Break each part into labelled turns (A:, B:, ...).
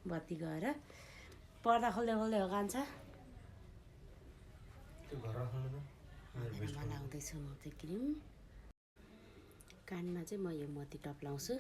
A: बत्ती गएर पर्दा खोल्दै खोल्दै हो कान्छ बनाउँदैछु म चाहिँ क्रिम कानमा चाहिँ म यो मोती टप लाउँछु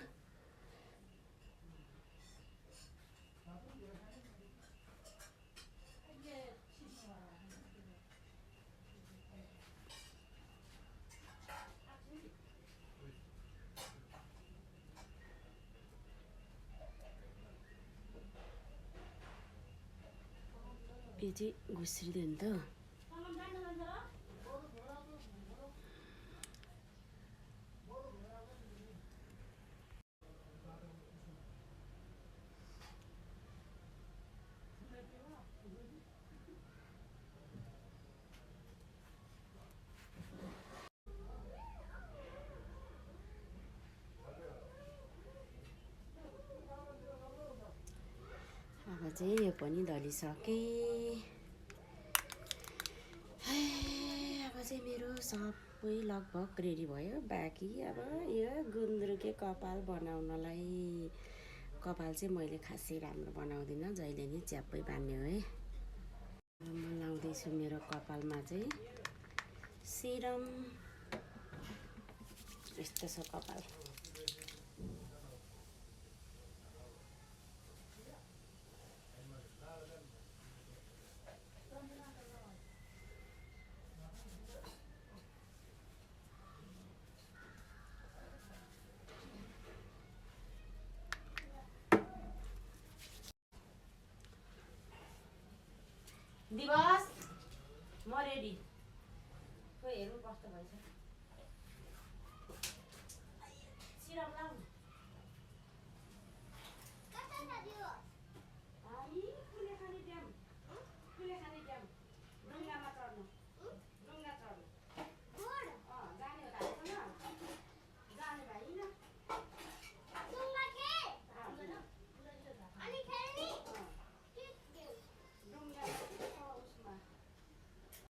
A: यो चाहिँ घुस्रिँदैन त अब चाहिँ यो पनि दलिसके अब चाहिँ मेरो सबै लगभग रेडी भयो बाँकी अब यो गुन्द्रुके कपाल बनाउनलाई कपाल चाहिँ मैले खासै राम्रो बनाउँदिनँ जहिले नि च्याप्पै बान्ने हो है म लाउँदैछु मेरो कपालमा चाहिँ सिरम यस्तो छ कपाल दिवस म रेडी खोइ हेर्नु कस्तो भएछ सिरम लाउनु